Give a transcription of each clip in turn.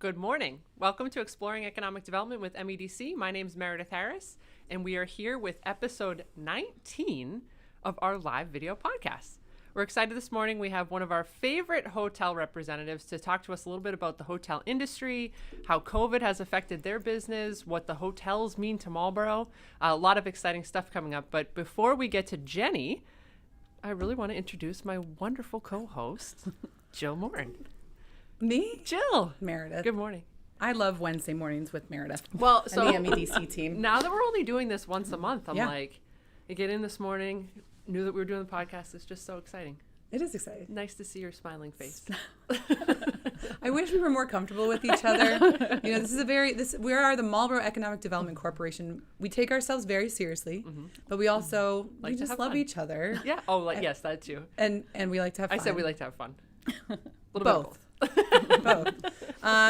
Good morning. Welcome to Exploring Economic Development with MEDC. My name is Meredith Harris, and we are here with episode 19 of our live video podcast. We're excited this morning. We have one of our favorite hotel representatives to talk to us a little bit about the hotel industry, how COVID has affected their business, what the hotels mean to Marlborough. A lot of exciting stuff coming up. But before we get to Jenney, I really want to introduce my wonderful co-host, Jill Morin. Me? Jill. Meredith. Good morning. I love Wednesday mornings with Meredith. Well, so and the MEDC team. Now that we're only doing this once a month, I'm Yeah. like, I get in this morning, knew that we were doing the podcast. It's just so exciting. It is exciting. Nice to see your smiling face. I wish we were more comfortable with each other. You know, we are the Marlborough Economic Development Corporation. We take ourselves very seriously, but we also we just love each other. Yeah. Oh, yes, that too. And we like to have fun. I said we like to have fun. Both.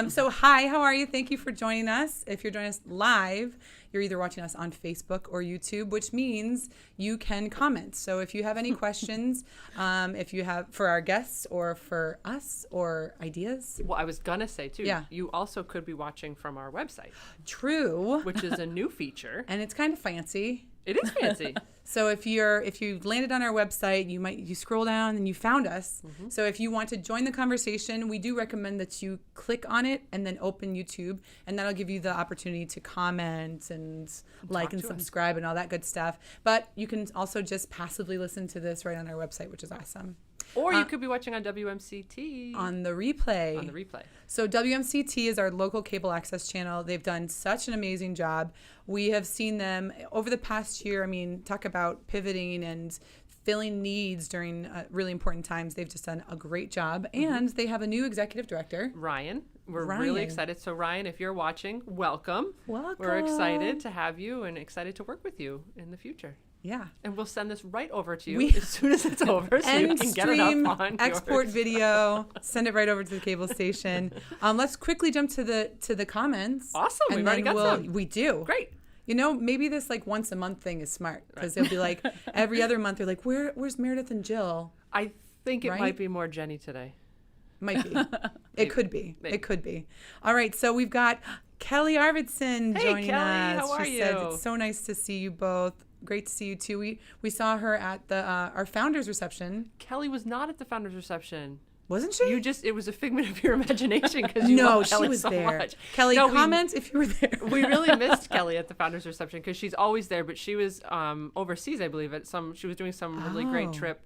So hi, how are you? Thank you for joining us. If you're joining us live, you're either watching us on Facebook or YouTube, which means you can comment. So if you have any questions, if you have for our guests or for us or ideas. Well, I was going to say too, Yeah. you also could be watching from our website. True. Which is a new feature. And it's kind of fancy. It is fancy. So if you landed on our website, you scroll down and you found us. Mm-hmm. So if you want to join the conversation, we do recommend that you click on it and then open YouTube, and that'll give you the opportunity to comment and like and subscribe and all that good stuff. But you can also just passively listen to this right on our website, which is awesome. Or you could be watching on WMCT. On the replay. On the replay. So WMCT is our local cable access channel. They've done such an amazing job. We have seen them over the past year. I mean, talk about pivoting and filling needs during really important times. They've just done a great job. Mm-hmm. And they have a new executive director. Ryan. We're really excited. So Ryan, if you're watching, welcome. Welcome. We're excited to have you and excited to work with you in the future. Yeah. And we'll send this right over to you as soon as it's over so you can get it up on export yours. Video, send it right over to the cable station. Let's quickly jump to the comments. Awesome. We've already got some. We do. Great. You know, maybe this like once a month thing is smart because they'll be like every other month they're like, where's Meredith and Jill? I think it might be more Jenney today. Might be. It could be. Maybe. It could be. All right. So we've got Kelly Arvidsson joining Kelly, us. How are she you? said, it's so nice to see you both. Great to see you too. We saw her at the our founders reception. Kelly was not at the founders reception. Wasn't she? It was a figment of your imagination because you love Kelly she was so there. much. Kelly, comment if you were there. We really missed Kelly at the founders reception because she's always there, but she was overseas, I believe. She was doing some really great trip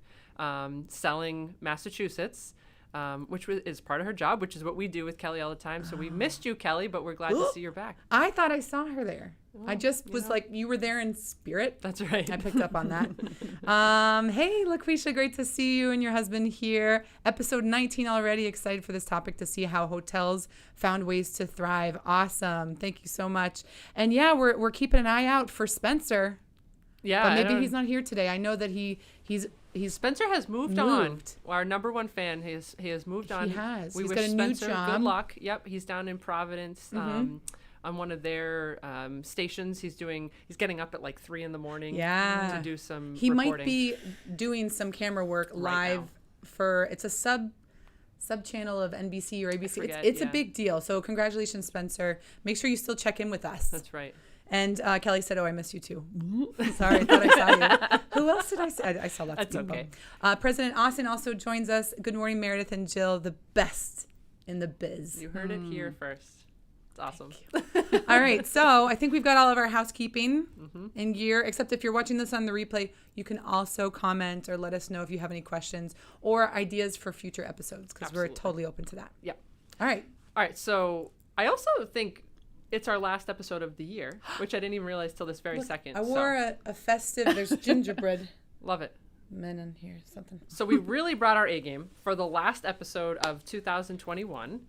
selling Massachusetts. Which is part of her job, which is what we do with Kelly all the time. So we missed you, Kelly, but we're glad to see you're back. I thought I saw her there. Well, I just was like, you were there in spirit. That's right. I picked up on that. Hey, LaQuisha, great to see you and your husband here. Episode 19 already. Excited for this topic to see how hotels found ways to thrive. Awesome. Thank you so much. And yeah, we're keeping an eye out for Spencer. Yeah. But maybe he's not here today. I know that he's Spencer has moved on. Our number one fan, he has moved on. He has. We he's wish got a Spencer new job. good luck. Yep, he's down in Providence on one of their stations. He's getting up at like 3 a.m. to do some He reporting. might be doing some camera work live for it's a sub channel of NBC or ABC. It's a big deal. So congratulations, Spencer. Make sure you still check in with us. That's right. And Kelly said, "Oh, I miss you too." Sorry, I thought I saw you. Who else did I see? I saw lots of people. Okay. President Austin also joins us. Good morning, Meredith and Jill, the best in the biz. You heard it here first. It's awesome. All right, so I think we've got all of our housekeeping in gear, except if you're watching this on the replay, you can also comment or let us know if you have any questions or ideas for future episodes because we're totally open to that. Yep. All right. So I also think it's our last episode of the year, which I didn't even realize till this very second. I wore a festive, there's gingerbread. Love it. Men in here, something. So we really brought our A game for the last episode of 2021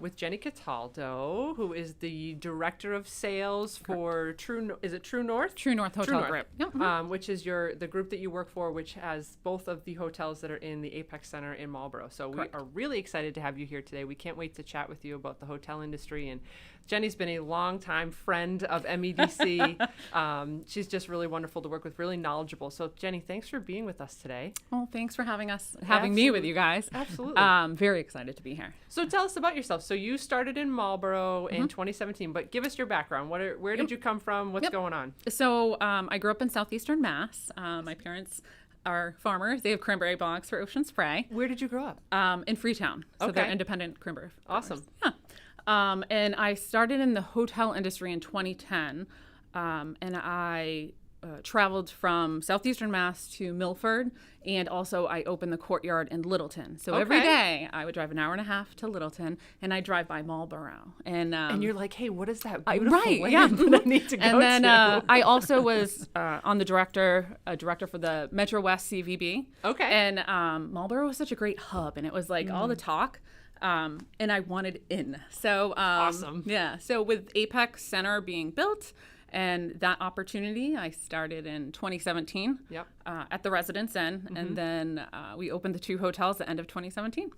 with Jenney Cataldo, who is the director of sales for True North? True North Hotel Group. Yep. Which is the group that you work for, which has both of the hotels that are in the Apex Center in Marlborough. So we are really excited to have you here today. We can't wait to chat with you about the hotel industry. And Jenney's been a longtime friend of MEDC. She's just really wonderful to work with, really knowledgeable. So Jenney, thanks for being with us today. Well, thanks for having me with you guys. Absolutely. Very excited to be here. So tell us about yourself. yourself. So you started in Marlborough in 2017, but give us your background. Where did you come from? What's going on? So I grew up in southeastern Mass. My parents are farmers. They have cranberry bogs for Ocean Spray. Where did you grow up? In Freetown. So they're independent cranberry farmers. Awesome. Yeah. And I started in the hotel industry in 2010. And I traveled from southeastern Mass to Milford, and also I opened the Courtyard in Littleton. So every day I would drive an hour and a half to Littleton, and I drive by Marlborough. And you're like, hey, what is that beautiful land yeah. that I need to go to? And then I also was on the director for the Metro West CVB. Okay. And Marlborough was such a great hub, and it was like all the talk. And I wanted in. So awesome. Yeah. So with Apex Center being built, and that opportunity, I started in 2017 at the Residence Inn, and then we opened the 2 hotels at the end of 2017.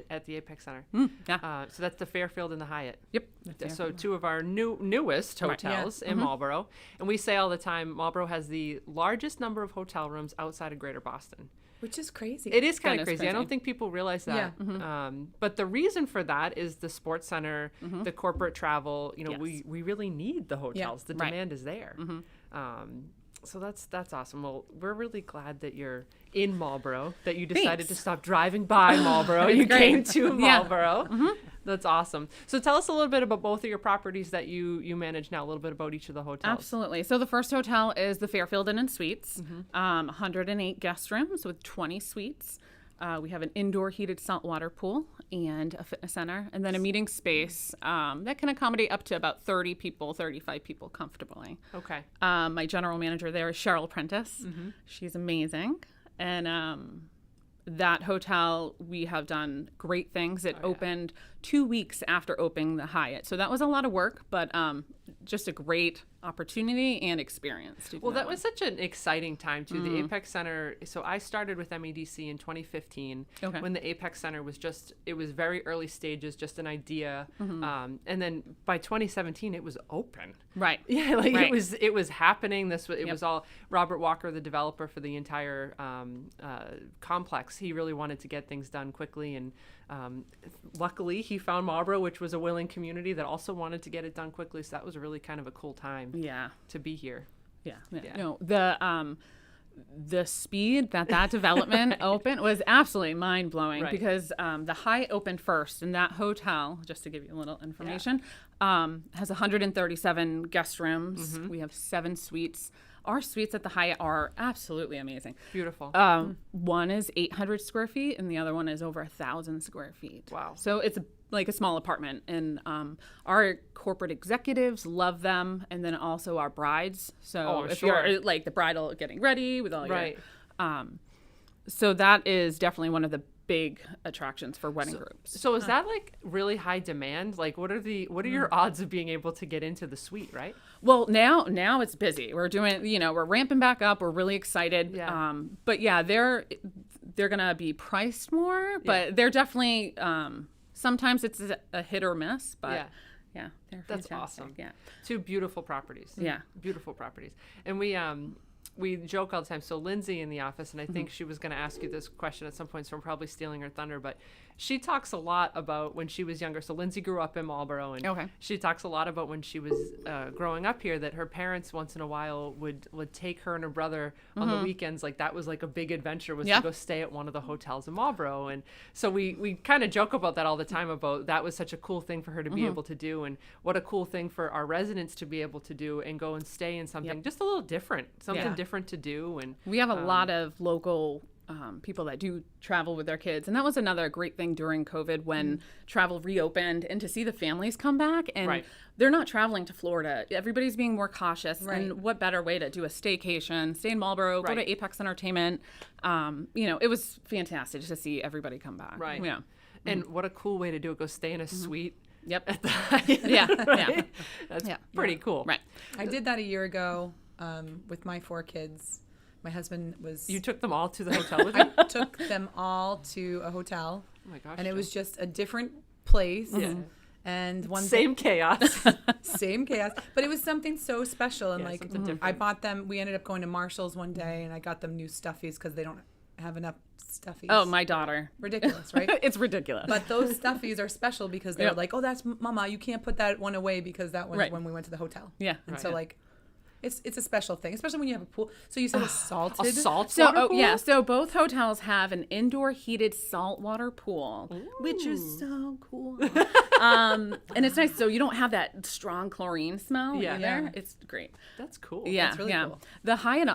At the Apex Center. Yeah. So that's the Fairfield and the Hyatt. Yep. So 2 of our newest hotels in Marlborough. And we say all the time, Marlborough has the largest number of hotel rooms outside of Greater Boston. Which is crazy. It is kind of crazy. I don't think people realize that. Yeah. But the reason for that is the sports center, the corporate travel. You know, we really need the hotels. The demand is there. So that's awesome. Well, we're really glad that you're in Marlborough, that you decided to stop driving by Marlborough. You came to Marlborough. That's awesome. So tell us a little bit about both of your properties that you manage now, a little bit about each of the hotels. Absolutely. So the first hotel is the Fairfield Inn and Suites, 108 guest rooms with 20 suites. We have an indoor heated saltwater pool and a fitness center, and then a meeting space that can accommodate up to about 30 people, 35 people comfortably. Okay. My general manager there is Cheryl Prentice. She's amazing. And that hotel, we have done great things. It opened 2 weeks after opening the Hyatt. So that was a lot of work, but just a great opportunity and experience. Well, that was such an exciting time too. The Apex Center. So I started with MEDC in 2015 when the Apex Center was it was very early stages, just an idea. And then by 2017, it was open. Right. Yeah, like it was happening. It was all Robert Walker, the developer for the entire complex. He really wanted to get things done quickly, and luckily he found Marlborough, which was a willing community that also wanted to get it done quickly. So that was really kind of a cool time. To be here. Yeah. No, the speed that development opened was absolutely mind-blowing because the Hyatt opened first, and that hotel, just to give you a little information, has 137 guest rooms. We have 7 suites. Our suites at the Hyatt are absolutely amazing. Beautiful. One is 800 square feet, and the other one is over 1,000 square feet. Wow. So it's like a small apartment, and our corporate executives love them, and then also our brides. So if you're like the bridal getting ready with all your so that is definitely one of the big attractions for wedding groups. So is that like really high demand? Like what are your odds of being able to get into the suite, right? Well, now it's busy. We're doing, we're ramping back up. We're really excited. Yeah. But yeah, they're going to be priced more, but they're definitely sometimes it's a hit or miss, but yeah, they're that's fantastic. Awesome. Yeah. 2 beautiful properties. Yeah. Beautiful properties. And we joke all the time. So Lindsay in the office, and I think she was going to ask you this question at some point, so I'm probably stealing her thunder, but she talks a lot about when she was younger. So Lindsay grew up in Marlborough, and she talks a lot about when she was growing up here, that her parents once in a while would take her and her brother on the weekends. Like that was like a big adventure, was to go stay at one of the hotels in Marlborough. And so we kind of joke about that all the time, about that was such a cool thing for her to be able to do, and what a cool thing for our residents to be able to do, and go and stay in something just a little different, different to do. And we have a lot of local people that do travel with their kids, and that was another great thing during COVID when travel reopened, and to see the families come back, and they're not traveling to Florida. Everybody's being more cautious, and what better way to do a staycation, stay in Marlborough, go to Apex Entertainment. It was fantastic to see everybody come back. Right. Yeah. And what a cool way to do it. Go stay in a suite. Yep. At the That's pretty cool. Right. I did that a year ago with my 4 kids. My husband was... You took them all to the hotel with you? I took them all to a hotel. Oh my gosh. And it was just a different place. Yeah. And same chaos. Same chaos. But it was something so special. And something different. I bought them... We ended up going to Marshall's one day, and I got them new stuffies because they don't have enough stuffies. Oh, my daughter. Ridiculous, right? It's ridiculous. But those stuffies are special because they're Yep. like, oh, that's Mama. You can't put that one away because that one's when we went to the hotel. Yeah. And Right. so like, it's a special thing, especially when you have a pool. So you said a salted. A saltwater pool? Yeah, so both hotels have an indoor heated saltwater pool, which is so cool. And it's nice. So you don't have that strong chlorine smell Yeah. either. Yeah. It's great. That's cool. Yeah, That's really yeah. cool. The Hyatt,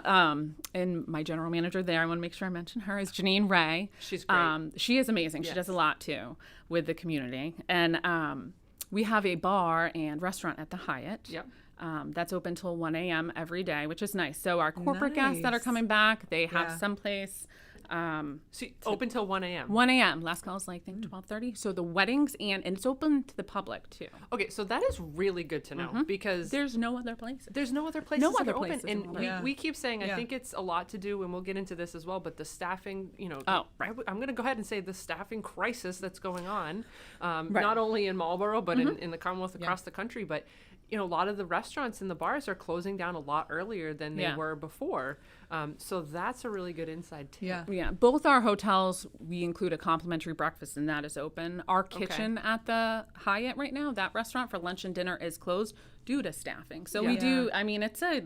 and my general manager there, I want to make sure I mention her, is Janine Ray. She's great. She is amazing. She Yes. does a lot too with the community. And we have a bar and restaurant at the Hyatt. Yep. That's open till 1 a.m. every day, which is nice. So our corporate guests that are Nice. coming back, they have Yeah. someplace. So open till 1 a.m. 1 a.m. Last call is like, I think 12:30. So the weddings and it's open to the public too. Okay, so that is really good to know because There's no other place. there's no other places No that other are open. places in And Marlborough. Yeah. we keep saying, I Yeah. think it's a lot to do, and we'll get into this as well, but the staffing, Oh, right. I'm going to go ahead and say the staffing crisis that's going on, not only in Marlborough, but in the Commonwealth across the country. But, a lot of the restaurants and the bars are closing down a lot earlier than they were before. So that's a really good inside tip. Yeah. Yeah, both our hotels, we include a complimentary breakfast, and that is open. Our kitchen at the Hyatt right now, that restaurant for lunch and dinner is closed due to staffing. So we Yeah. do, I mean, it's a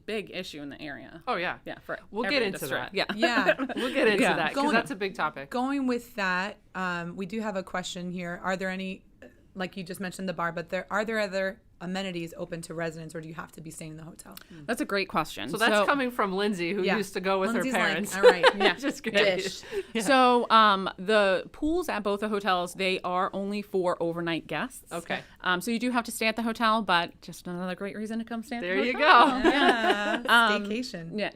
big issue in the area. Oh, yeah. Yeah, for We'll every get into industry. that. Yeah. Yeah. We'll get into Yeah. that because Going- that's a big topic. Going with that, we do have a question here. Are there any, like you just mentioned the bar, but are there other amenities open to residents, or do you have to be staying in the hotel? That's a great question. So that's coming from Lindsay, who Yeah. used to go with Lindsay's her like, parents. all right, Yeah. Just dish. So the pools at both the hotels, they are only for overnight guests. Okay. So you do have to stay at the hotel, but just another great reason to come stay at There the you hotel. go. Yeah. Staycation. Yeah,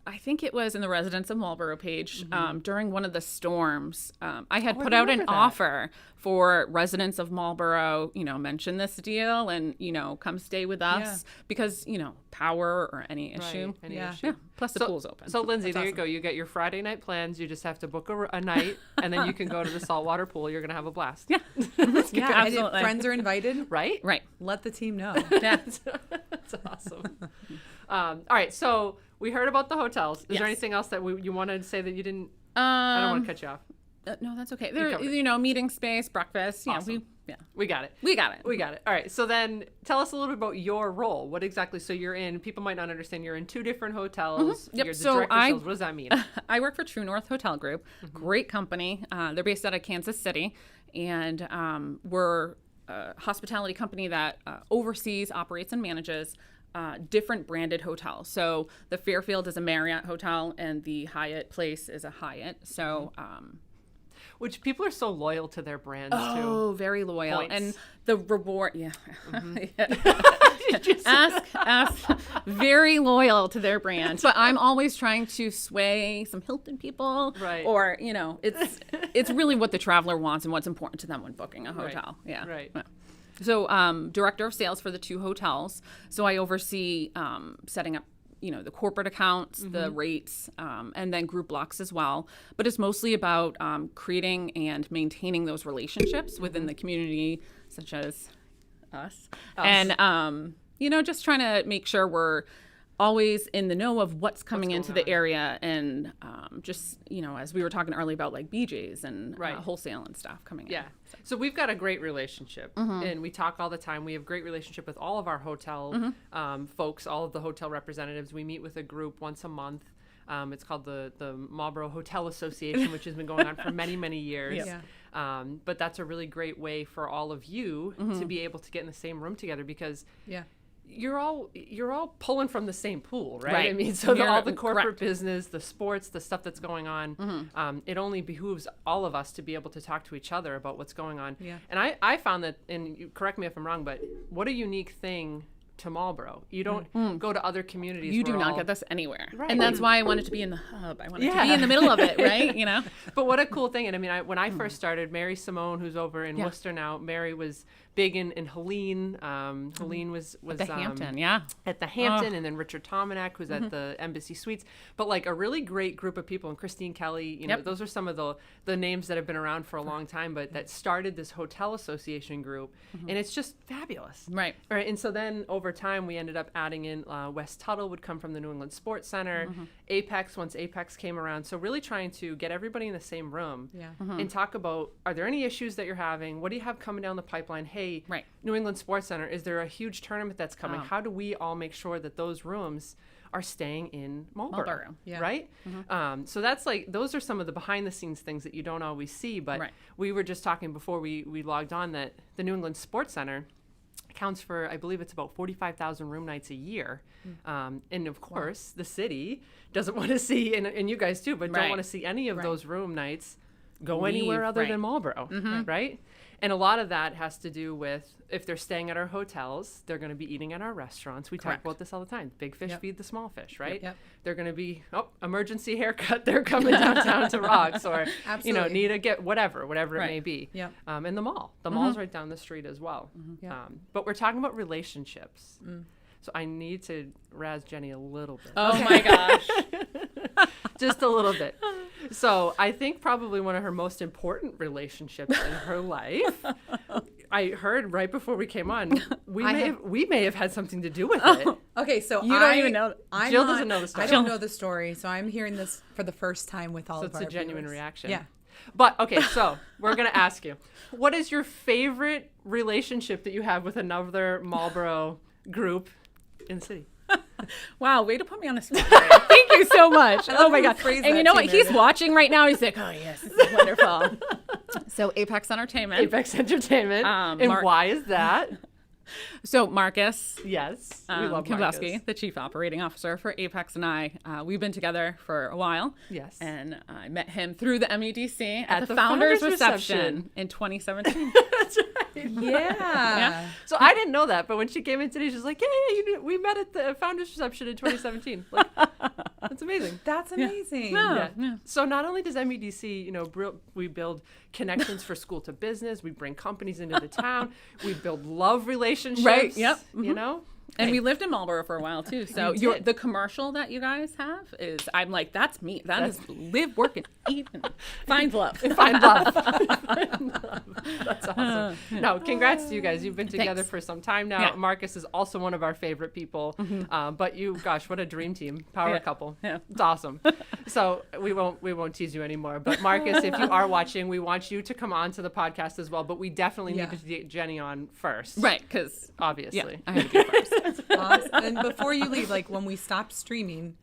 I think it was in the Residents of Marlborough page, during one of the storms, I had put out an remember that. offer for residents of Marlborough, mention this deal and, come stay with us because, power or any issue. Right, any Yeah. issue. Yeah, plus the pool's open. So Lindsay, there you awesome. go. You get your Friday night plans. You just have to book a night, and then you can go to the saltwater pool. You're gonna have a blast. Yeah. Yeah, and if Absolutely. friends are invited, Right? Right. let the team know. Yeah. That's awesome. All right. So we heard about the hotels. Is there Yes. anything else that you wanted to say that you didn't? I don't want to cut you off. No, that's okay. covered it. There, meeting space, breakfast. Yeah, Awesome. we got it. got it. We got it. All right. So then tell us a little bit about your role. What exactly? So you're in, people might not understand, you're in 2 different hotels. Yep, You're the so director of I- sales. What does that mean? I work for True North Hotel Group. Great company. They're based out of Kansas City, and we're a hospitality company that oversees, operates, and manages different branded hotels. So the Fairfield is a Marriott hotel, and the Hyatt Place is a Hyatt. So Which people are so loyal to their brands too. oh, very loyal, Points. and the reward. Yeah. ask very loyal to their brand, but I'm always trying to sway some Hilton people, Right. or it's really what the traveler wants and what's important to them when booking a hotel. Yeah, Right. Yeah. So director of sales for the 2 hotels, so I oversee setting up the corporate accounts, the rates, and then group blocks as well. But it's mostly about creating and maintaining those relationships within the community, such as us. And, just trying to make sure we're always in the know of what's coming into the area, and just, as we were talking earlier about like BJ's and Right. wholesale and stuff coming Yeah. in. So we've got a great relationship, and we talk all the time. We have great relationship with all of our hotel folks, all of the hotel representatives. We meet with a group once a month. It's called the Marlborough Hotel Association, which has been going on for many, many years. Yeah. But that's a really great way for all of you to be able to get in the same room together, because Yeah. you're all pulling from the same pool, right? Right. I mean, so You're all the corporate correct. business, the sports, the stuff that's going on, it only behooves all of us to be able to talk to each other about what's going on. Yeah. And I found that, and you correct me if I'm wrong, but what a unique thing to Marlborough. You don't go to other communities. You do where not all- get this anywhere. Right. And that's why I wanted to be in the hub. I wanted to Yeah. be in the middle of it, right? But what a cool thing. And I mean, when I first started, Mary Simone, who's over in Worcester now, Mary was big in Helene. Helene was At the Hampton, yeah. At the Hampton, and then Richard Tomanek, who's at the Embassy Suites. But like a really great group of people, and Christine Kelly, you know, those are some of the names that have been around for a long time, but that started this hotel association group, and it's just fabulous. Right. Right. And so then over time, we ended up adding in Wes Tuttle would come from the New England Sports Center, Apex, once Apex came around. So really trying to get everybody in the same room and talk about, are there any issues that you're having? What do you have coming down the pipeline? Hey, New England Sports Center, is there a huge tournament that's coming? How do we all make sure that those rooms are staying in Marlborough. Right? So that's like, those are some of the behind the scenes things that you don't always see. But we were just talking before we logged on that the New England Sports Center accounts for, I believe it's about 45,000 room nights a year. And of course, the city doesn't want to see, and you guys too, but don't want to see any of those room nights go anywhere other than Marlborough, right? And a lot of that has to do with, if they're staying at our hotels, they're going to be eating at our restaurants. We talk about this all the time. Big fish feed the small fish, right? They're going to be, emergency haircut. They're coming downtown to Rocks, or, you know, need to get whatever it may be. And the mall. The mall's right down the street as well. But we're talking about relationships. So I need to razz Jenney a little bit. Oh my gosh. Just a little bit. So I think probably one of her most important relationships in her life, I heard right before we came on, we may have had something to do with it. Okay, so you don't even know. Jill doesn't know the story. I don't know the story, so I'm hearing this for the first time with all of our So it's a genuine viewers. reaction. Yeah. But, okay, so we're going to ask you, what is your favorite relationship that you have with another Marlborough group in the city? Wow, way to put me on the spot. Thank you so much. Oh my God. And you know what? He's watching right now. He's like, oh yes, this is wonderful. So Apex Entertainment. Apex Entertainment. And why is that? So Marcus. Yes. We love Marcus. Kowalski, the chief operating officer for Apex, and I, we've been together for a while. Yes. And I met him through the MEDC at the Founders Reception in 2017. That's right. Yeah. So I didn't know that, but when she came in today, she's like, yeah, we met at the Founders Reception in 2017. Like, that's amazing. That's amazing. Yeah. So not only does MEDC, you know, we build connections for school to business, we bring companies into the town, we build love relationships. Right. Yep. You know? And we lived in Marlborough for a while too. So the commercial that you guys have is, I'm like, that's me. That's live, work, and eat, and find love. Find love. That's awesome. No, congrats to you guys. You've been together for some time now. Marcus is also one of our favorite people. But you, gosh, what a dream team, power couple. Yeah. It's awesome. So we won't tease you anymore. But Marcus, if you are watching, we want you to come on to the podcast as well. But we definitely need to get Jenney on first. Right, because obviously. I have to be first. Awesome. And before you leave, like when we stop streaming,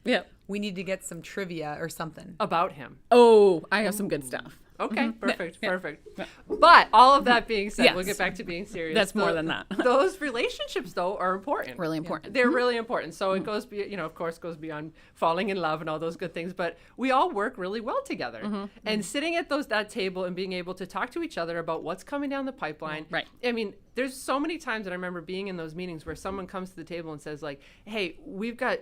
we need to get some trivia or something about him. Oh, I have some good stuff. Okay, perfect. But all of that being said, we'll get back to being serious. That's more than that. Those relationships, though, are important. Really important. They're really important. So it goes, of course, goes beyond falling in love and all those good things. But we all work really well together. And sitting at that table and being able to talk to each other about what's coming down the pipeline. Right. I mean, there's so many times that I remember being in those meetings where someone comes to the table and says, like, hey, we've got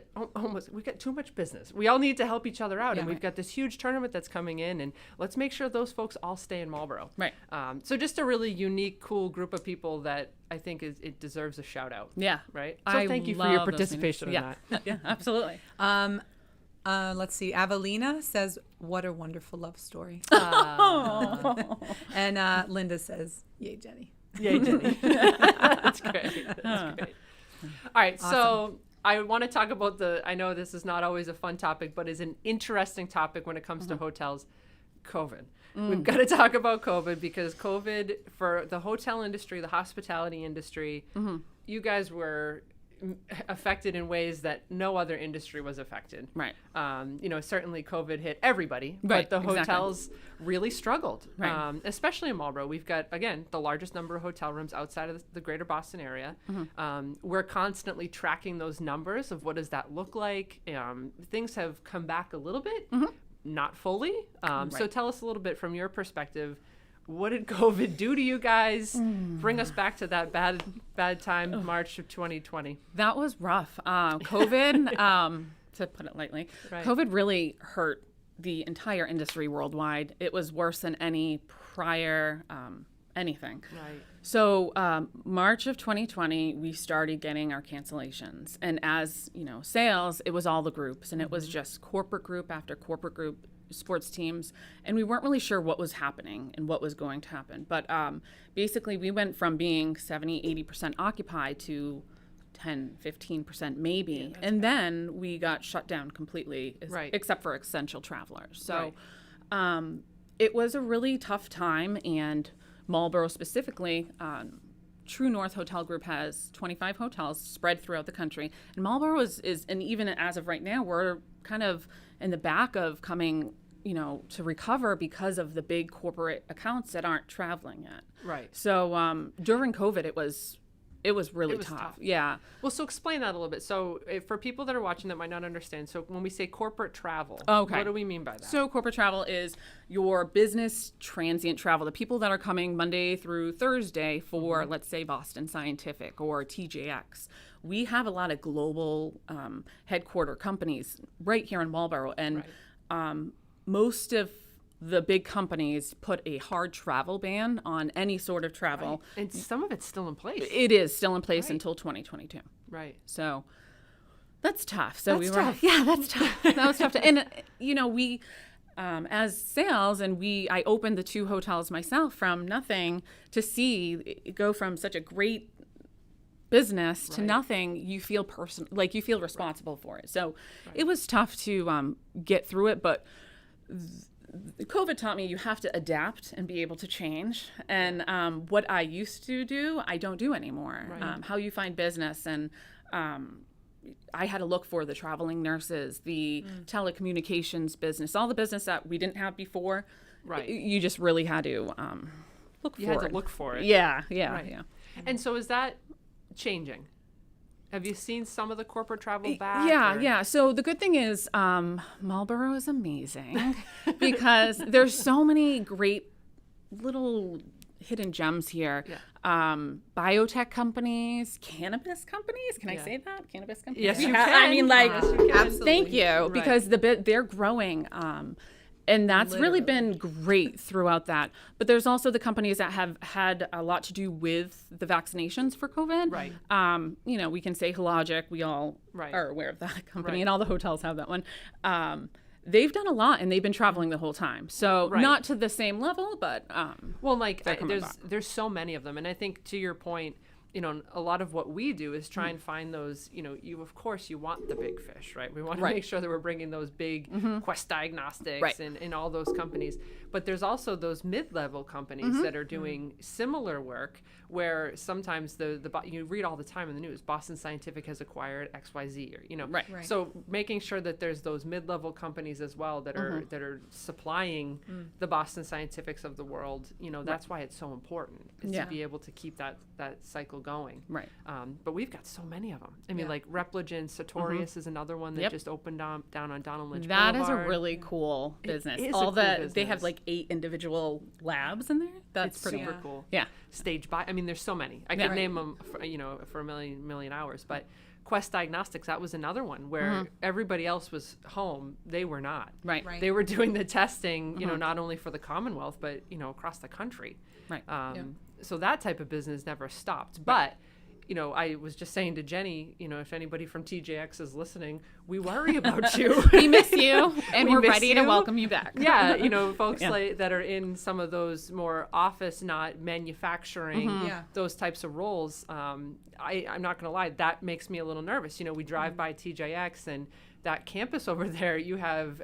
too much business. We all need to help each other out. And we've got this huge tournament that's coming in. And let's make sure those folks all stay in Marlborough. Right. So just a really unique, cool group of people that I think it deserves a shout out. Yeah. Right. So thank you for your participation in that. Yeah, absolutely. Let's see. Avelina says, what a wonderful love story. And Linda says, yay, Jenney. Yay, Jenney. That's great. That's great. All right. Awesome. So I want to talk about I know this is not always a fun topic, but is an interesting topic when it comes to hotels, COVID. We've got to talk about COVID because COVID, for the hotel industry, the hospitality industry, you guys were affected in ways that no other industry was affected. Right. Certainly COVID hit everybody, but the hotels really struggled, especially in Marlborough. We've got, again, the largest number of hotel rooms outside of the greater Boston area. We're constantly tracking those numbers of what does that look like. Things have come back a little bit, not fully. So tell us a little bit from your perspective. What did COVID do to you guys? Bring us back to that bad time, March of 2020. That was rough. COVID, to put it lightly, COVID really hurt the entire industry worldwide. It was worse than any prior anything. Right. So March of 2020, we started getting our cancellations. And as, sales, it was all the groups. And it was just corporate group after corporate group, sports teams. And we weren't really sure what was happening and what was going to happen. But basically, we went from being 70, 80% occupied to 10, 15% maybe. And then we got shut down completely, except for essential travelers. So it was a really tough time. And Marlborough specifically, True North Hotel Group has 25 hotels spread throughout the country. And Marlborough is, and even as of right now, we're kind of in the back of coming, to recover because of the big corporate accounts that aren't traveling yet. Right. So during COVID, it was really tough. Yeah. Well, so explain that a little bit. So for people that are watching that might not understand, so when we say corporate travel, what do we mean by that? So corporate travel is your business transient travel, the people that are coming Monday through Thursday for, let's say, Boston Scientific or TJX. We have a lot of global headquarter companies right here in Marlborough, and most of the big companies put a hard travel ban on any sort of travel. Right. And some of it's still in place. It is still in place until 2022. Right. So that's tough. So that's tough. Yeah, that's tough. That was tough. And, we, as sales, and I opened the 2 hotels myself from nothing to see it go from such a great business to nothing. You feel you feel responsible for it. So it was tough to get through it, but COVID taught me you have to adapt and be able to change. And what I used to do, I don't do anymore. Right. How you find business. And I had to look for the traveling nurses, the telecommunications business, all the business that we didn't have before. Right. You just really had to look for it. You had to look for it. Yeah. And so is that changing? Have you seen some of the corporate travel back? Yeah. So the good thing is Marlborough is amazing because there's so many great little hidden gems here. Yeah. Biotech companies, cannabis companies. Can I say that? Cannabis companies? Yes, you can. I mean, yes, you can. Absolutely. Thank you. Because they're growing. And that's really been great throughout that. But there's also the companies that have had a lot to do with the vaccinations for COVID. Right. We can say Hologic. We all are aware of that company, and all the hotels have that one. They've done a lot, and they've been traveling the whole time. So not to the same level, but there's so many of them. And I think to your point, a lot of what we do is try and find those, you want the big fish, right? We want to make sure that we're bringing those big Quest Diagnostics and all those companies. But there's also those mid-level companies that are doing similar work where sometimes you read all the time in the news, Boston Scientific has acquired XYZ or, So making sure that there's those mid-level companies as well that are supplying the Boston Scientifics of the world, that's why it's so important is to be able to keep that cycle going. Right. But we've got so many of them. I mean, like Repligen, Sartorius is another one that just opened down on Donald Lynch That Boulevard. is a really cool business. It is a cool business. They have like 8 individual labs in there. That's pretty super cool. Yeah. Stage by. I mean, there's so many. I could name them, for a million hours. But Quest Diagnostics, that was another one where everybody else was home. They were not. Right. They were doing the testing, not only for the Commonwealth, but across the country. Right. So that type of business never stopped. But I was just saying to Jenney, if anybody from TJX is listening, we worry about you. We miss you, and we're ready to welcome you back. Yeah, folks that are in some of those more office, not manufacturing, those types of roles. I'm not going to lie, that makes me a little nervous. We drive by TJX and that campus over there, you have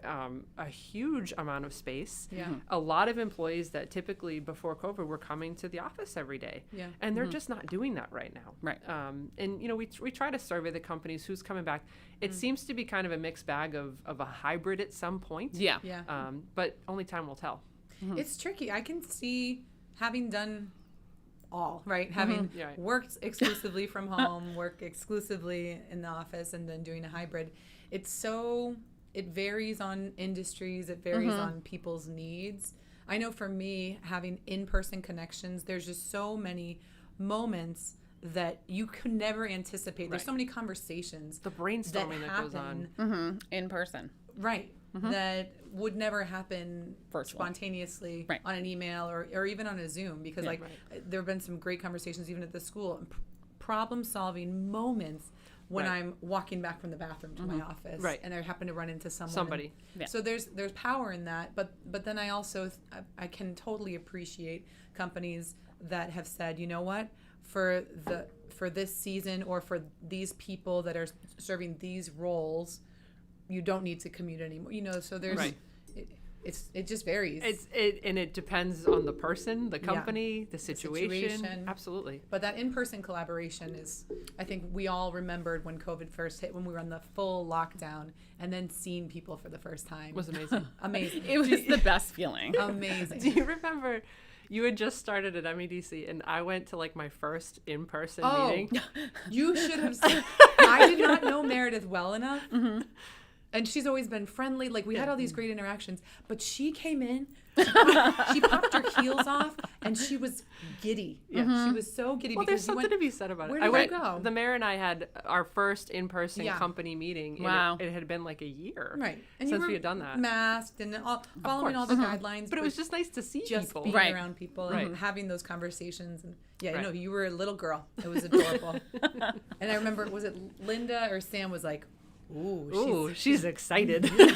a huge amount of space. Yeah. A lot of employees that typically before COVID were coming to the office every day. Yeah. And they're just not doing that right now. Right. And we try to survey the companies who's coming back. It seems to be kind of a mixed bag of a hybrid at some point. Yeah. But only time will tell. It's tricky. I can see having done all, right? Having worked exclusively from home, work exclusively in the office, and then doing a hybrid. It varies on industries. It varies on people's needs. I know for me, having in-person connections, there's just so many moments that you could never anticipate. There's so many conversations. The brainstorming that goes on. In person. Right. that would never happen Virtual. spontaneously Right. on an email or even on a Zoom, because there have been some great conversations even at the school, problem solving moments when I'm walking back from the bathroom to my office, and I happen to run into someone. So there's power in that, but then I also I can totally appreciate companies that have said, you know what, for this season or for these people that are serving these roles, you don't need to commute anymore. You know, so there's it just varies. And it depends on the person, the company, the situation. Absolutely. But that in-person collaboration is, I think we all remembered when COVID first hit, when we were on the full lockdown, and then seeing people for the first time. It was amazing. Amazing. It was the best feeling. Amazing. Do you remember you had just started at MEDC and I went to like my first in-person meeting? You should have seen. I did not know Meredith well enough. And she's always been friendly. Like, we had all these great interactions. But she came in, she popped her heels off, and she was giddy. She was so giddy. Well, there's something to be said about it. Where did you go? The mayor and I had our first in-person company meeting. Wow. It had been like a year and since we had done that. Masked and following all the guidelines. But it was just nice to see just people. being around people and having those conversations. And no, you were a little girl. It was adorable. And I remember, was it Linda or Sam was like, Ooh, she's excited. Really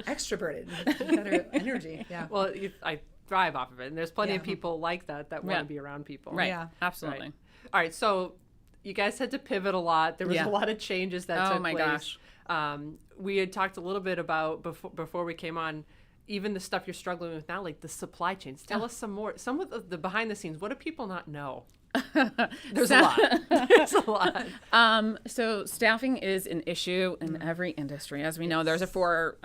extroverted. Got her energy. Yeah. Well, I thrive off of it. And there's plenty of people like that want to be around people. Right. Yeah. Absolutely. Right. All right. So you guys had to pivot a lot. There was a lot of changes that took place. Gosh. We had talked a little bit about before we came on, even the stuff you're struggling with now, like the supply chains. Tell us some more. Some of the behind the scenes. What do people not know? There's a lot. There's a lot. So staffing is an issue in every industry. As we know, there's a for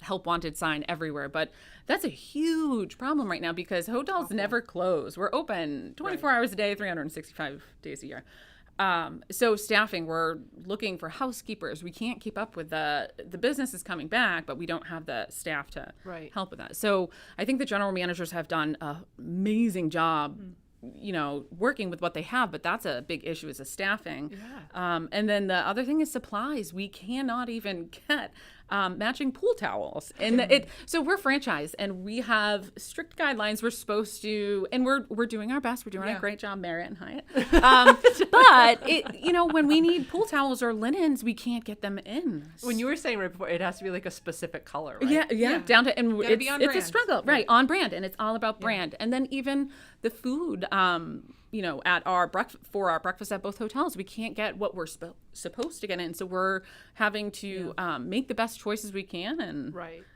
help wanted sign everywhere, but that's a huge problem right now because hotels never close. We're open 24 hours a day, 365 days a year. So staffing, we're looking for housekeepers. We can't keep up with the business is coming back, but we don't have the staff to help with that. So I think the general managers have done an amazing job working with what they have, but that's a big issue is the staffing. And then the other thing is supplies. We cannot even get matching pool towels. And so we're franchise and we have strict guidelines. We're supposed to, and we're doing our best. We're doing a great job, Marriott and Hyatt. But when we need pool towels or linens, we can't get them in. When you were saying right before, it has to be like a specific color, right? Yeah. Down to, and it's a struggle, right? On brand. And it's all about brand. And then even the food, at our for our breakfast at both hotels, we can't get what we're supposed to get in. So we're having to make the best choices we can and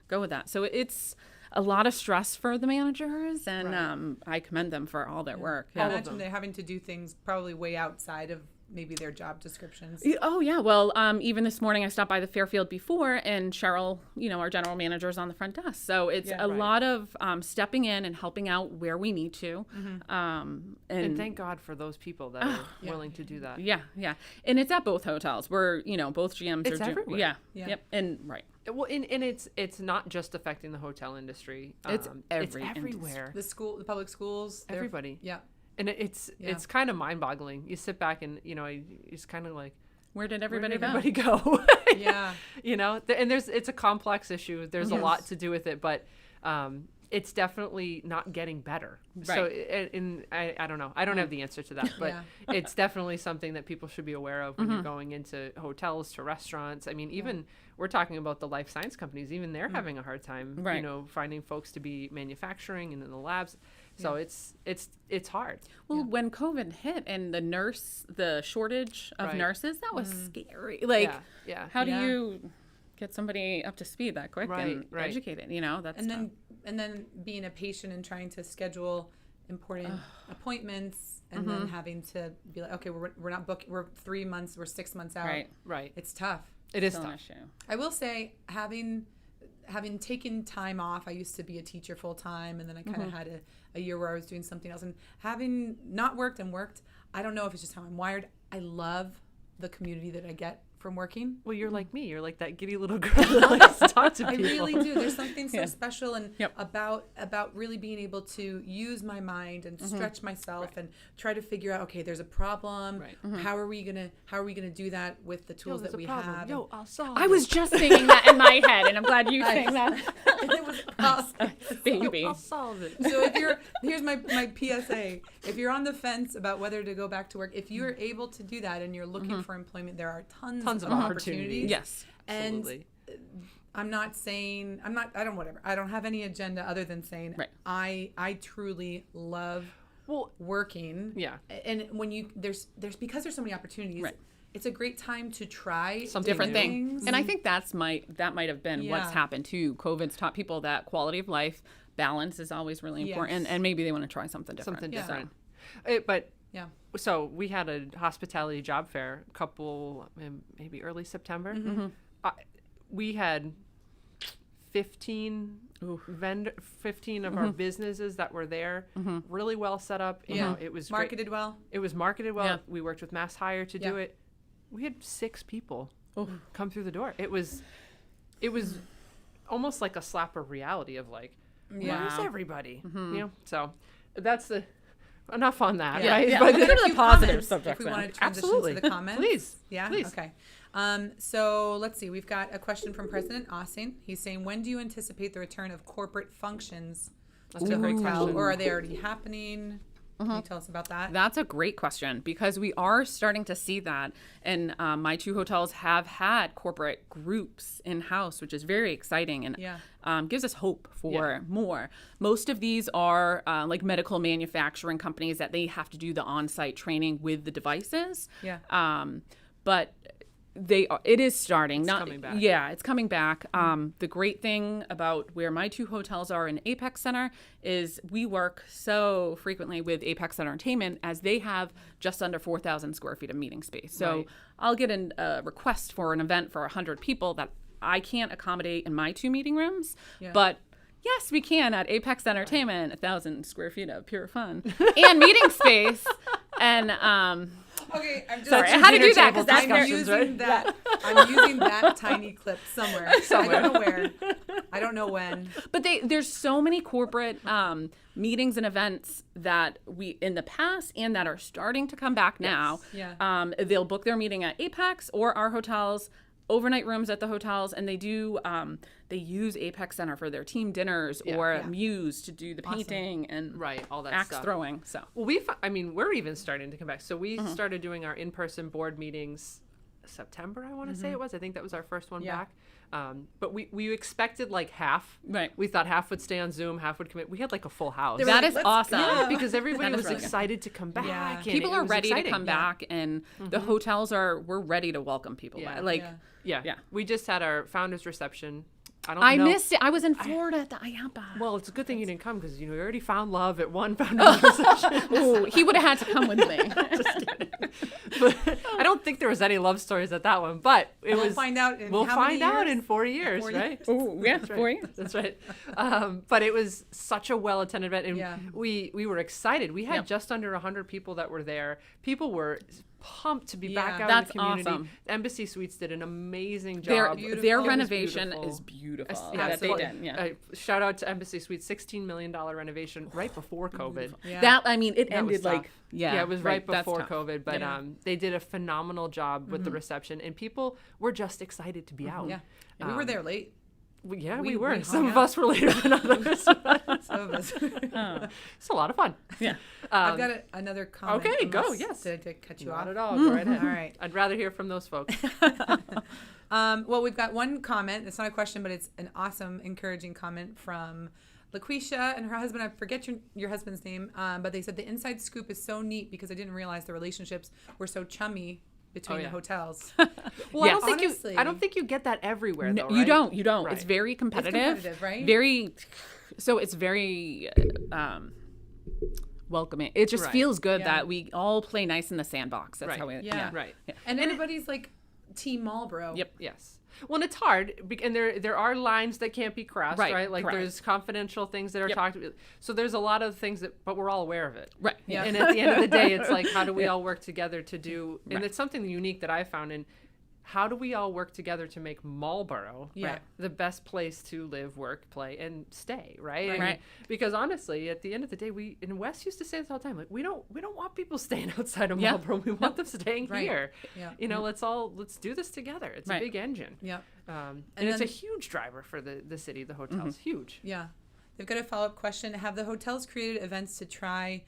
go with that. So it's a lot of stress for the managers, and I commend them for all their work. I imagine they're having to do things probably way outside of maybe their job descriptions. Oh, yeah. Well, even this morning I stopped by the Fairfield before, and Cheryl, our general manager, is on the front desk. So it's a lot of stepping in and helping out where we need to. And thank God for those people that are willing to do that. Yeah. And it's at both hotels. We're, both GMs it's are everywhere. Yeah. Yep. And Well, and it's not just affecting the hotel industry. It's everywhere. Industry. The public schools, everybody. Yeah. And it's kind of mind-boggling. You sit back and it's kind of like, where did everybody go? Yeah. And it's a complex issue. There's a lot to do with it, but it's definitely not getting better. Right. So, and I don't know. I don't have the answer to that, but it's definitely something that people should be aware of when you're going into hotels, to restaurants. I mean, even we're talking about the life science companies. Even they're having a hard time, finding folks to be manufacturing and in the labs. So it's hard. Well, when COVID hit and the shortage of nurses, that was scary. Like, how do you get somebody up to speed that quick and educated? That's and then being a patient and trying to schedule important appointments and then having to be like, okay, we're not booking. We're 3 months. We're 6 months out. Right. It's tough. It is tough. I will say having taken time off, I used to be a teacher full time, and then I kind of had a year where I was doing something else. And having not worked and worked, I don't know if it's just how I'm wired. I love the community that I get from working. Well, you're like me. You're like that giddy little girl that likes to talk to I people. really do. There's something so special and Yep. about really being able to use my mind and stretch myself and try to figure out, okay, there's a problem. Right. How are we gonna do that with the tools that we have? Yo, I'll solve I it. was just singing that in my head, and I'm glad you sang that. And it was awesome. Baby. I'll solve it. So here's my PSA. If you're on the fence about whether to go back to work, if you're able to do that and you're looking for employment, there are tons of opportunities. Yes. Absolutely. And I don't have any agenda other than saying Right. I truly love working. Yeah. And when there's because there's so many opportunities, Right. it's a great time to try Something Different new. things. And I think that might have been what's Yeah. happened too. COVID's taught people that quality of life, balance is always really important, Yes. and maybe they want to try something different. Something Yeah. different. But Yeah. so we had a hospitality job fair a couple, maybe early September. We had 15 of our businesses that were there, really well set up. You know, it was marketed well. It was marketed well. Yeah. We worked with Mass Hire to do it. We had 6 people come through the door. It was almost like a slap of reality of like, where's everybody? You know, so that's enough on that, right? Yeah. But Let's go to the positive subjects If we now. want to transition Absolutely. to the comments. Please. Yeah? Please. Okay. So let's see. We've got a question from President Ossing. He's saying, when do you anticipate the return of corporate functions That's to a great hotel? question. Or are they already happening? Can you tell us about that? That's a great question because we are starting to see that. And my 2 hotels have had corporate groups in-house, which is very exciting and gives us hope for more. Most of these are like medical manufacturing companies that they have to do the on-site training with the devices. Yeah. But it is starting. It's coming back. Yeah, it's coming back. The great thing about where my 2 hotels are in Apex Center is we work so frequently with Apex Entertainment as they have just under 4,000 square feet of meeting space. So I'll get a request for an event for 100 people that I can't accommodate in my 2 meeting rooms, but yes, we can at Apex Entertainment, 1,000 square feet of pure fun and meeting space. And Okay, I'm just sorry, I had to do that because that's I'm using that. I'm using that tiny clip somewhere. I don't know where. I don't know when. But there's so many corporate meetings and events that we in the past and that are starting to come back now. Yeah. They'll book their meeting at Apex or our hotels, overnight rooms at the hotels, and they do they use Apex Center for their team dinners or Muse to do the painting and all that axe stuff. throwing. So Well, we're even starting to come back. So we started doing our in-person board meetings September, I want to say it was. I think that was our first one back. But we expected like half. Right. We thought half would stay on Zoom, half would commit. We had like a full house. that is awesome. Yeah, because everybody That is was really good. excited to come back. Yeah. and People it are was ready to exciting. come back, and the hotels we're ready to welcome people. Yeah. Back. Like. Yeah. Yeah. We just had our founders reception. I don't I know. missed it. I was in Florida at the IAPA. Well, it's a good thing you didn't come because we already found love at one founders reception. Ooh, he would have had to come with me. Just kidding. But I don't think there was any love stories at that one, but We'll find out in We'll how many find out years? in 4 years, 4 right? Oh, yeah, That's right. 4 years. That's right. But it was such a well-attended event, and we were excited. We had just under 100 people that were there. People were pumped to be back out That's in the community. awesome. Embassy Suites did an amazing job. Their It was renovation beautiful. is beautiful. Yeah, that they well, did. Yeah. Shout out to Embassy Suites, $16 million renovation right before COVID. Yeah. That it That was ended tough. like it was right that's before tough. COVID, but they did a phenomenal job with the reception, and people were just excited to be out. Yeah. And we were there late. We were. we Some hung of out. us were later than others. Some of us. It's a lot of fun. Yeah. I've got another comment. Okay, go, unless- yes. Did I cut you Not off? at all. Go right ahead. All right. I'd rather hear from those folks. Well, we've got one comment. It's not a question, but it's an awesome, encouraging comment from LaQuisha and her husband. I forget your husband's name, but they said the inside scoop is so neat because I didn't realize the relationships were so chummy between the hotels. Well, Yes. I don't think you get that everywhere, though, You right? don't. Right. It's very competitive. competitive, right? Very. So it's very welcoming. It just Right. feels good Yeah. that we all play nice in the sandbox. That's Right. how we. Yeah. Right. And everybody's like Team Marlborough. Yep. Yes. Well, and it's hard, and there are lines that can't be crossed, right? Right, Like correct. there's confidential things that are Yep. talked about. So there's a lot of things but we're all aware of it. Right. Yeah. And at the end of the day, it's like, how do we all work together to do? And it's something unique that I found in how do we all work together to make Marlborough Yeah. the best place to live, work, play, and stay, right? Right. Right. Because honestly, at the end of the day, we in West used to say this all the time, like we don't want people staying outside of Yeah. Marlborough. We want them staying Right. here. Yeah. You know, let's do this together. It's a Right. big engine. Yeah. And And it's a then- huge driver for the city, the hotels. Huge. Yeah. They've got a follow-up question. Have the hotels created events to try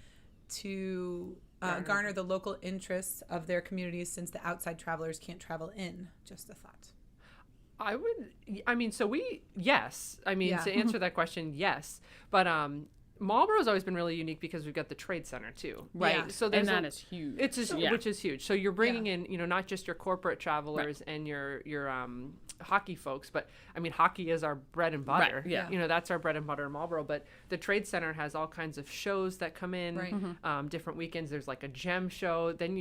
to garner the local interests of their communities since the outside travelers can't travel in? Just a thought. Yes. I mean, Yeah. to answer that question, yes. But Marlborough's always been really unique because we've got the trade center too, right? Yeah. So And there's that is huge. which is huge. So you're bringing in, not just your corporate travelers and your hockey folks, but I mean, hockey is our bread and butter. Right, yeah. That's our bread and butter in Marlborough. But the trade center has all kinds of shows that come in. Right. Different weekends, there's like a gem show. Then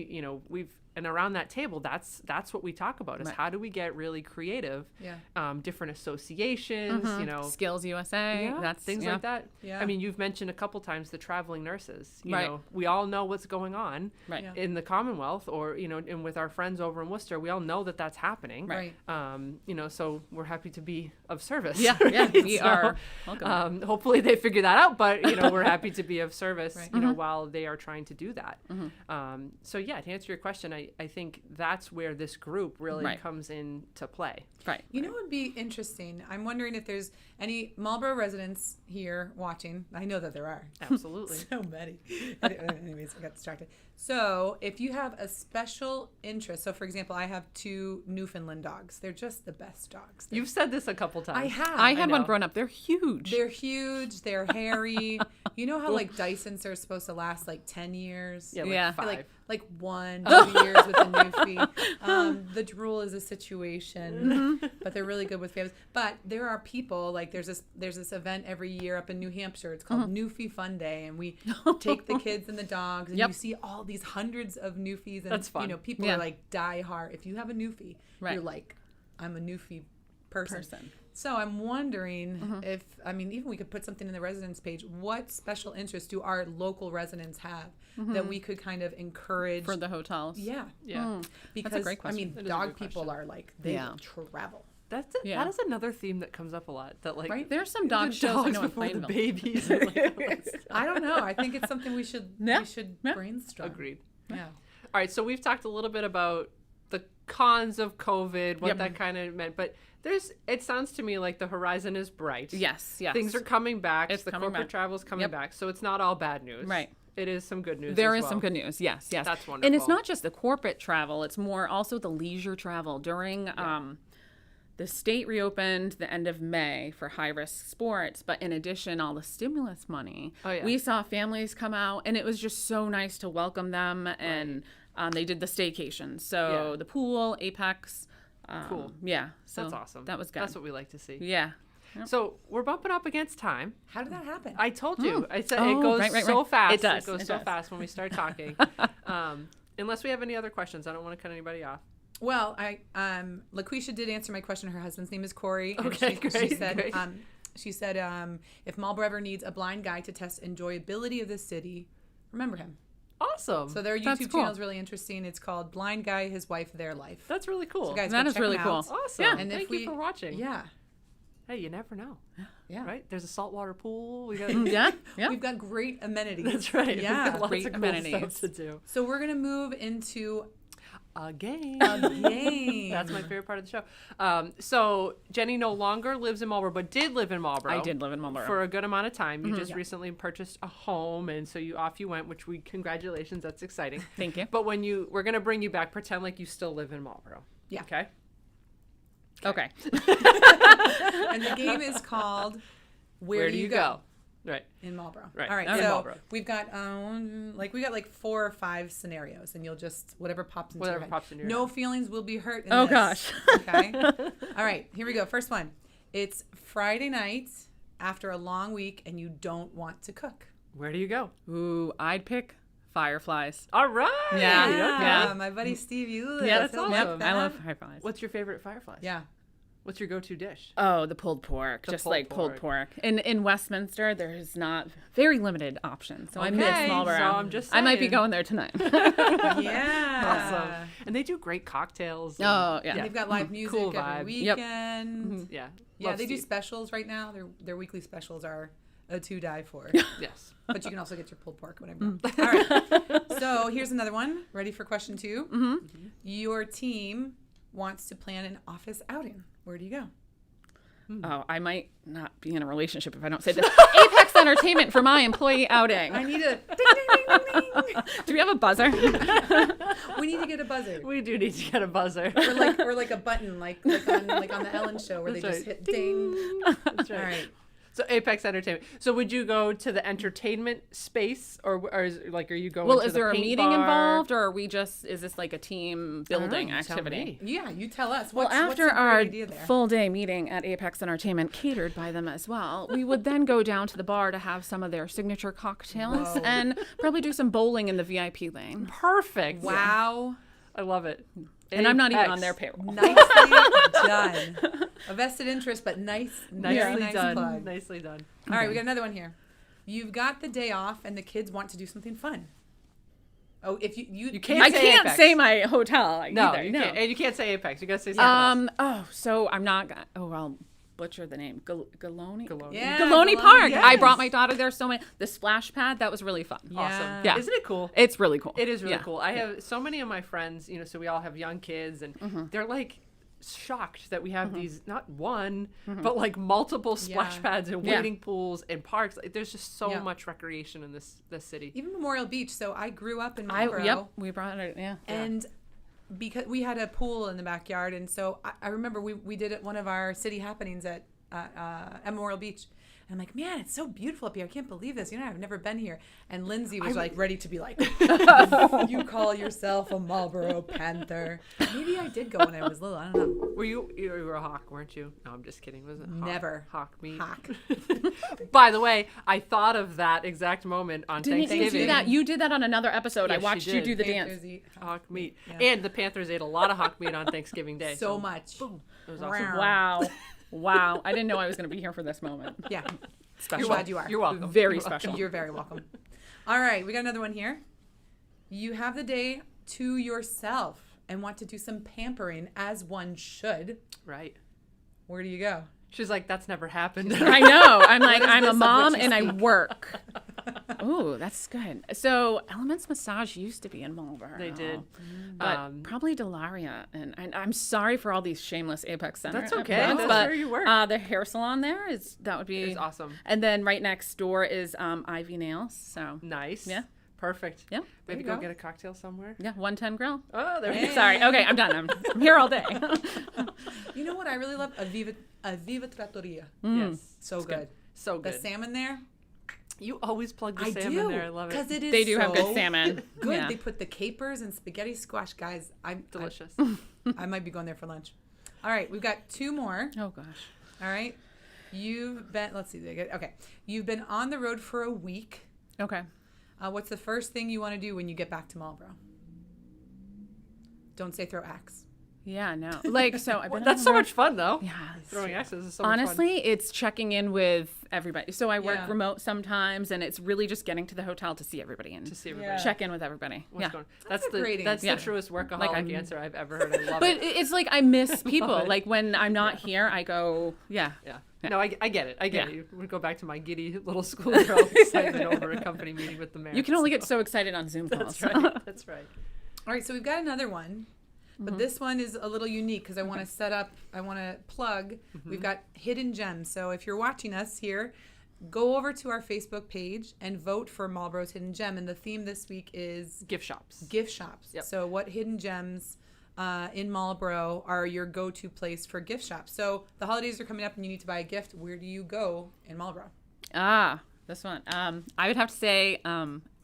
and around that table, that's what we talk about is how do we get really creative? Yeah. Different associations, Skills USA. That's things like that. Yeah. I mean, you've mentioned a couple times the traveling nurses. You Right. know, we all know what's going on Right. Yeah. in the Commonwealth, or and with our friends over in Worcester, we all know that that's happening. Right. So we're happy to be of service. Yeah, right? we So, are welcome. hopefully they figure that out, but we're happy to be of service. Right. While they are trying to do that. So yeah, to answer your question, I think that's where this group really Right. comes into play. Right. You know what would be interesting? I'm wondering if there's any Marlborough residents here watching. I know that there are. Absolutely. So many. Anyways, I got distracted. So if you have a special interest, so for example, I have 2 Newfoundland dogs. They're just the best dogs. You've said this a couple times. I have. I had one know. growing up. They're huge. They're huge. They're hairy. You know how like Dysons are supposed to last like 10 years? Yeah, like Yeah. 5. Like 1-2 years with a Newfie. The drool is a situation, but they're really good with families. But there are people like there's this event every year up in New Hampshire. It's called Newfie Fun Day, and we take the kids and the dogs, and Yep. you see all these hundreds of Newfies, and That's fun. people Yeah. are like die hard. If you have a Newfie, Right. you're like, I'm a Newfie person. So I'm wondering if, even we could put something in the residence page. What special interests do our local residents have that we could kind of encourage? for the hotels. Yeah. Yeah. Because, great question. That is a dog good people question. are like, they Yeah. will travel. That is another theme that comes up a lot. That like Right? There's some dog the shows I dogs know in before the Plainville. babies. And like, all that stuff. I don't know. I think it's something we should Yeah. Yeah. brainstorm. Agreed. Yeah. All right, so we've talked a little bit about the cons of COVID, what Yep. that kind of meant, but it sounds to me like the horizon is bright. Yes. Things are coming back. It's the coming corporate back. travel is coming Yep. back. So it's not all bad news. Right. It is some good news. There as is well. some good news. Yes. That's And it's wonderful. not just the corporate travel. It's more also the leisure travel. During the state reopened the end of May for high-risk sports, but in addition, all the stimulus money. Oh, yeah. We saw families come out, and it was just so nice to welcome them, and they did the staycation. So Yeah. the pool, Apex. Cool. Yeah. So That's awesome. That was good. That's what we like to see. Yeah. So we're bumping up against time. How did that happen? I told you. I said Oh, it goes right, so fast. It does. It goes It so does. fast when we start talking. Unless we have any other questions, I don't want to cut anybody off. Well, LaQuisha did answer my question. Her husband's name is Corey. And Okay, she great, said, great. she said, if Marlborough ever needs a blind guy to test enjoyability of the city, remember him. Awesome. So their That's YouTube cool. channel is really interesting. It's called Blind Guy, His Wife, Their Life. That's really cool. So guys, That go is check really them cool. out. Awesome. Yeah. And Thank you for watching. Yeah. Hey, you never know. Yeah. Right? There's a saltwater pool. We got Yeah. Yeah. We've got great amenities. That's right. Yeah. We've got lots Great of cool amenities. stuff to do. So we're going to move into A game. a game. That's my favorite part of the show. So Jenney no longer lives in Marlborough, but did live in Marlborough. I did live in Marlborough. For a good amount of time. You just recently purchased a home, and so off you went, which congratulations, that's exciting. Thank you. But we're gonna bring you back, pretend like you still live in Marlborough. Yeah. Okay. Okay. And the game is called Where Do You Go? Right. In Marlborough. Right. All right. In So Marlborough. we've got like 4 or 5 scenarios, and you'll just whatever pops into your Whatever head. pops into your No head. feelings will be hurt in Oh, this. gosh. Okay. All right. Here we go. First one. It's Friday night after a long week, and you don't want to cook. Where do you go? Ooh, I'd pick Fireflies. All right. Yeah. My buddy Steve Eulis. Yeah, that's he'll awesome. like I that. love Fireflies. What's your favorite Fireflies? Yeah. What's your go-to dish? Oh, the pulled pork. The Just pulled like pulled pork. pork. In Westminster, there's not very limited options. So I miss Okay, Marlborough. so I'm just I might be saying. going there tonight. Yeah. Awesome. And they do great cocktails. Oh, yeah. And they've got live music Cool every vibe. Yep. weekend. Yeah. Yeah, Love they do Steve. specials right now. Their weekly specials are a to die for. Yes. But you can also get your pulled pork whenever. All right. So here's another one. Ready for question 2? Mm-hmm. Your team wants to plan an office outing. Where do you go? Oh, I might not be in a relationship if I don't say this. Apex Entertainment for my employee outing. I need a ding, ding, ding, ding, ding. Do we have a buzzer? We need to get a buzzer. We do need to get a buzzer. Or like a button, like on the Ellen show where That's they just right. hit ding. That's right. All right. So Apex Entertainment. So would you go to the entertainment space, or are you going? Well, to is the there a paint meeting bar? involved, or are we just, is this like a team building you tell activity? me. Yeah, you tell us. Well, What's after a great our idea there? full day meeting at Apex Entertainment, catered by them as well, we would then go down to the bar to have some of their signature cocktails Whoa. and probably do some bowling in the VIP lane. Perfect. Wow. I love it. And I'm not even Apex. on their payroll. Nicely done. A vested interest, but very Nicely nice done. plug. Nicely done. All right, we got another one here. You've got the day off, and the kids want to do something fun. Oh, if you can't I say can't Apex. say my hotel No, either. you No. can't. And you can't say Apex. You gotta say something else. Oh, so I'm not gonna. Oh, I'll butcher the name. Ghiloni. Ghiloni. Yeah, Ghiloni Ghiloni, Park. I yes. brought my daughter there so many. The splash pad, that was really fun. Awesome. Yeah. Isn't it cool? It's really cool. It is really Yeah. cool. I have so many of my friends, so we all have young kids, and they're like shocked that we have these, not one, but like multiple splash Yeah. pads and Yeah. wading pools and parks. Like, there's just so Yeah. much recreation in this city. even Memorial Beach. So I grew up in Marlborough. Yep. We brought it. Yeah. And because we had a pool in the backyard, and so I remember we did it one of our city happenings at Memorial Beach. And I'm like, man, it's so beautiful up here. I can't believe this. I've never been here. And Lindsay was like ready to be like, you call yourself a Marlborough Panther. Maybe I did go when I was little. I don't know. Were you were a hawk, weren't you? No, I'm just kidding. Was it hawk? Never. Hawk meat. Hawk. By the way, I thought of that exact moment on Didn't you Thanksgiving. do that? You did that on another episode. Yes, I she watched you did. do the Panthers dance. eat Hawk meat. Yeah. And the Panthers ate a lot of hawk meat on Thanksgiving Day. so much. Boom. It was awesome. Wow. Wow. I didn't know I was going to be here for this moment. Yeah. Special. You're glad you are. You're welcome. Very You're welcome. special. You're very welcome. All right, we got another one here. You have the day to yourself and want to do some pampering as one should. Right. Where do you go? She's like, that's never happened. I know. I'm like, is I'm this a of mom which you and I speak? work. Ooh, that's good. So Elements Massage used to be in Marlborough. They did. But probably Delaria. And I'm sorry for all these shameless Apex Center. That's okay. episodes, That's but, where you work. The hair salon there would be It's awesome. And then right next door is Ivy Nails. So Nice. Yeah. Perfect. Yeah. Maybe you go go. get a cocktail somewhere. yeah, 110 Grill. Oh, there we Hey. go. Sorry. Okay, I'm done. I'm here all day. You know what I really love? Aviva Trattoria. Yes. So good. So The good. salmon there. You always plug the I salmon do. there. I love Because it. it is They do have good so salmon. Good. Yeah. They put the capers and spaghetti squash. Guys, Delicious. I might be going there for lunch. All right, we've got 2 more. Oh gosh. All right. You've been, let's see. Okay. You've been on the road for a week. Okay. What's the first thing you want to do when you get back to Marlborough? Don't say throw axe. Yeah, no. Like, so I've been That's on so the road- much fun, though. Yeah. Throwing axes is so much fun. Honestly, it's checking in with everybody. So I work Yeah. remote sometimes, and it's really just getting to the hotel to see everybody and To see everybody. check in with everybody. What's yeah. going on. That's a great That's answer. the truest workaholic Like, I'm- answer I've ever heard. I love But it. it's like I miss people. it. Like when I'm not here, I go, yeah. Yeah. No, I get it. I get Yeah. it. We go back to my giddy little schoolgirl excitement over a company meeting with the mayor. You can only get so excited on Zoom calls. That's right. That's right. All right, so we've got another one. But this one is a little unique because I want to plug. We've got hidden gems. So if you're watching us here, go over to our Facebook page and vote for Marlborough's Hidden Gem. And the theme this week is Gift shops. gift shops. Yep. So what hidden gems in Marlborough are your go-to place for gift shops? So the holidays are coming up and you need to buy a gift. Where do you go in Marlborough? This one. I would have to say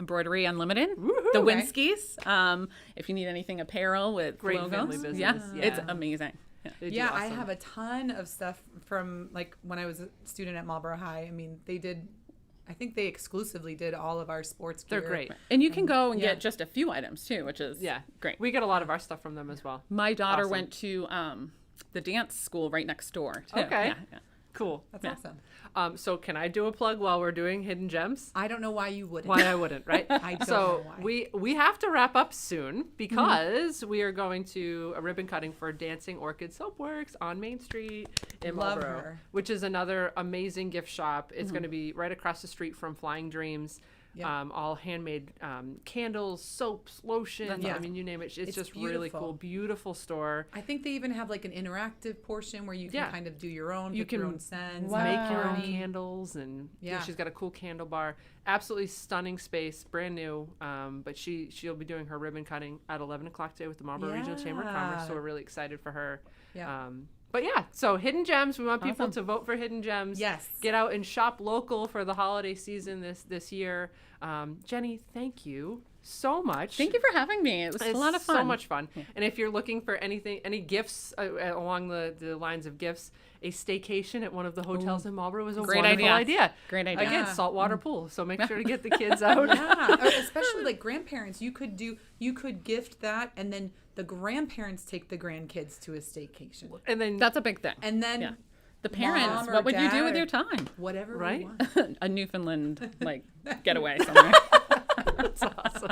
Embroidery Unlimited. Woohoo. The Okay. Winskis. If you need anything apparel with Great logos. family business. Yeah, Yeah. it's amazing. Yeah. They do Yeah, I awesome. have a ton of stuff from like when I was a student at Marlborough High. I mean, I think they exclusively did all of our sports gear. They're great. And you can go and Yeah. get just a few items too, which is Yeah. great. We get a lot of our stuff from them as well. My daughter Awesome. went to the dance school right next door, too. Okay. Yeah. Cool. That's awesome. So can I do a plug while we're doing Hidden Gems? I don't know why you wouldn't. Why I wouldn't, right? I don't so know why. we have to wrap up soon because we are going to a ribbon cutting for Dancing Orchid Soapworks on Main Street in Love Marlborough, her. which is another amazing gift shop. It's going to be right across the street from Flying Dreams. Yep. All handmade candles, soaps, lotions. Yeah. I mean, you name it. It's just beautiful. really cool. Beautiful store. I think they even have like an interactive portion where you can kind of do your own, You pick your can own scents, make your own macaroni. candles, and Yeah. she's got a cool candle bar. Absolutely stunning space, brand new. But she'll be doing her ribbon cutting at 11 o'clock today with the Marlborough Regional Chamber of Commerce. So we're really excited for her. Yeah. But yeah, so Hidden Gems. We want people to vote for Hidden Gems. Yes. Get out and shop local for the holiday season this year. Jenney, thank you so much. Thank you for having me. It was a lot of fun. So much fun. Yeah. And if you're looking for any gifts along the lines of gifts, a staycation at one of the hotels in Marlborough is a Great wonderful idea. Great idea. Again, saltwater pool. So make sure to get the kids out. Yeah, or especially like grandparents. You could gift that, and then the grandparents take the grandkids to a staycation. And then That's a big thing. And then the parents, Mom or what would you dad do with or- your time? whatever Right? we want. A Newfoundland getaway somewhere. That's awesome.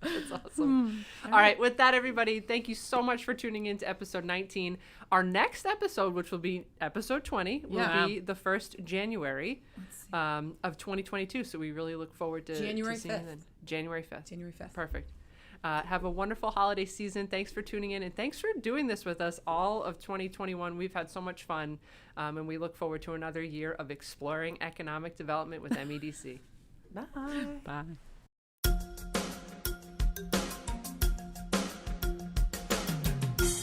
That's awesome. All right. With that, everybody, thank you so much for tuning in to episode 19. Our next episode, which will be episode 20, will be the 1st January of 2022. So we really look forward to January seeing you 5th. then. January 5th. January 5th. Perfect. Have a wonderful holiday season. Thanks for tuning in, and thanks for doing this with us all of 2021. We've had so much fun, and we look forward to another year of exploring economic development with MEDC. Bye. Bye.